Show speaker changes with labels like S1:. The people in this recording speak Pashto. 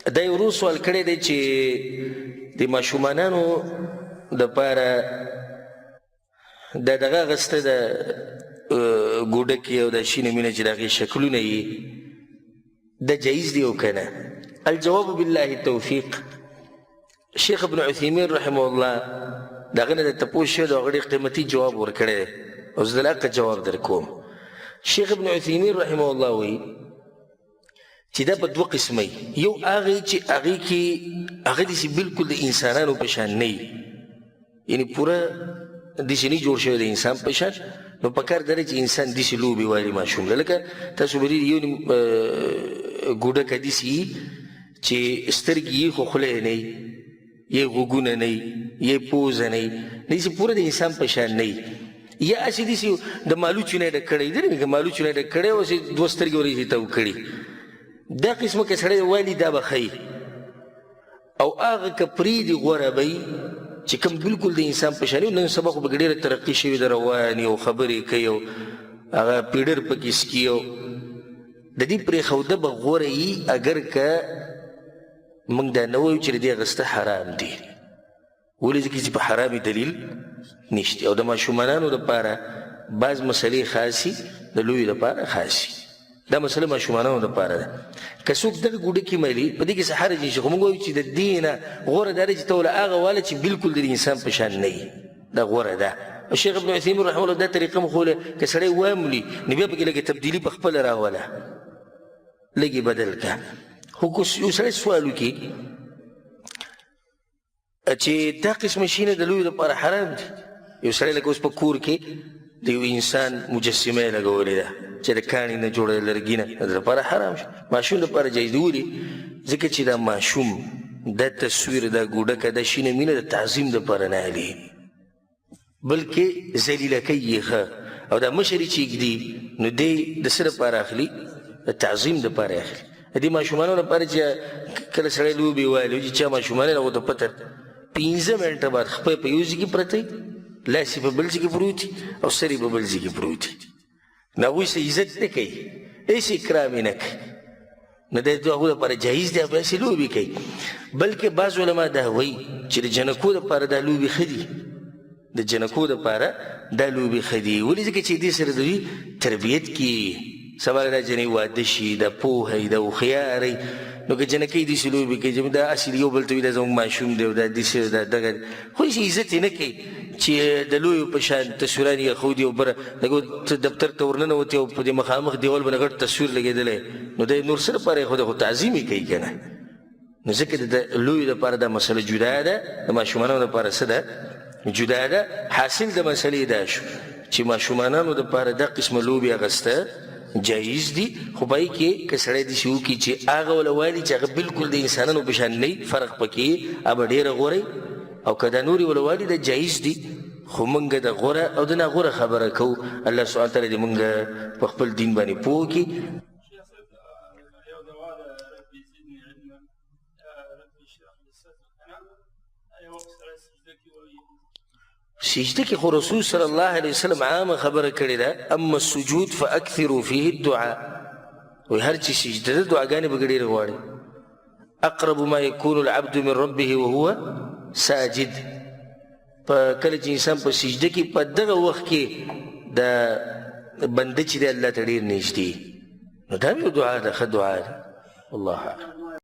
S1: دا یو ورو سوال کړی دی چې د ماشومانانو دپاره دا دغه اخیسته د ګوډکې او د شینې مینه چې د هغې شکلونه یي دا جایز دی او که نه؟ الجواب بالله التوفیق. شیخ ابن عثیمین رحمه الله د هغه نه د تپوس شوی د هغه ډېر قیمتي جواب ورکړی دی او زه د حقه جواب در کوم. شیخ ابن عثیمین رحمه الله وایي چې دا په دوه قسمه یو هغې چې هغې کې هغه داسې بلکل د انسانانو په شان نه وي، یعنې پوره داسې نه جوړ شوی د انسان په شان، نو پکار دا دی چې انسان داسې لوبې والي ماشوم له، لکه تاسو به یو ګوډکه داسې وي چې سترګې یې خو خوله یې نه وي، یې غوږونه نه وي، یې پوزه نه وي، داسې پوره د انسان په شان نه وي. یا هسې داسې د مالوچو نه یې ډک کړی دی، که مالوچو نه یې ډک کړی او هسې دوه سترګې ورې تاو کړي، دا قسمه که سړی والي دا به ښایي. او هغه که پرېږدي غوره به وي چې کوم بلکل د انسان په شان وي. نن سبا خو پکې ډېره ترقي شوې ده، رواني او خبرې کوي او هغه پیډر پکې څکي او د دې پرېښوده به غوره وي اگر که موږ دا نه وایو چې د دې اخیسته حرام دي. ولې ځکه چې په حرامي دلیل نشته. او د ماشومانانو دپاره بعض مسلې خاصي د لویو دپاره خاصي. دا مسله ماشومانانو دپاره ده. که څوک دغه ګوډکې میلي په دې کې څه حرج نشي، خو موږ وایو چې د دې نه غوره دا دی چې ته له هغه واله چې بلکل د انسان په شان نه وي، دا غوره ده. او شیخ ابن عثیمین رحمه الله دا طریقه مو ښوله که سړی واملي نو بیا پکې لږه تبدیلي په خپله راوله، لږې بدل که. خو که یو سړی سوال وکړي چې دا قسمه شیونه د لویو لپاره حرام دي، یو سړی لکه اوس په کور کې د یو انسان مجسمه یې لګولې ده چې د کاڼي نه جوړه د لرګي نه، د لپاره حرام شو. ماشوم لپاره جایز دی. ولې؟ ځکه چې دا ماشوم دا تصویر دا ګوډکه دا شینه مینه د تعظیم دپاره نه اخلي، بلکې ذلیله کوي یې ښه. او دا مشر چې ږدي نو دی د څه دپاره اخلي؟ د تعظیم دپاره اخلي. د دې ماشومانو لپاره چې کله سړی لوبې وایي چې چا ماشومان هغو ته پته 15 منټه بعد خپه په یو ځای کې پرته وي، لاس یې په بل ځای کې پروت وي او سر یې په بل ځای کې پروت وي، نو هغوی څه عزت نه کوي، هېڅ اکرام یې نه کوي. نو د هغو لپاره جایز دی هغه هسې لوبې کوي. بلکې بعض علما دا وایي چې د جنکو دپاره دا لوبې ښه دي، د جنکو دپاره دا لوبې ښه دي. ولې؟ ځکه چې دې سره د دوی تربیت کېږي. سبا دا جنۍ واده شي، دا پوهه وي، دا هوښیارۍ، نو که جنکۍ داسې لوبې کوي چې دا اصل یو بل ته وي دا زموږ ماشوم دی او دا داسې دا دغه، خو هېڅ عزت یې نه کوي چې د لویو په شان تصویران یې ښودي او بره لکه ته دفتر ته ورننوتې او په دې مخامخ دیوال باندې غټ تصویر لګېدلی، نو دا نور څه لپاره یې ښوده؟ خو تعظیم یې کوي که نه. نو ځکه د لویو لپاره دا مسله جدا ده، د ماشومانو لپاره څه ده؟ جدا ده. حاصل د مسلې دا شو چې ماشومانانو دپاره دا قسمه لوبې اخیسته جایز دي، خو په هغې کې که سړی داسې وکړي چې هغه وله والي چې هغه بلکل د انسانانو په شان نه وي، فرق پکې هغه به ډېره غوره او که دا نورې وله والي دا جایز دي. خو موږ د غوره او د ناغوره خبره کوو. الله سبحانه تعالی دې موږ په خپل دین باندې پوه کړي. سجده کې خو رسول صلی الله علیه وسلم عامه خبره کړې ده، اما السجود فاکثروا فیه الدعاء. وایي هر چې سجده ده دعاګانې به ډېرې غواړي. اقرب ما یکون العبد من ربه وهو ساجد. په کله چې انسان په سجده کې په دغه وخت کې د بنده چې دی الله ته ډېر نږدې، نو دا یو دعا ده، ښه دعا ده. والله اعلم.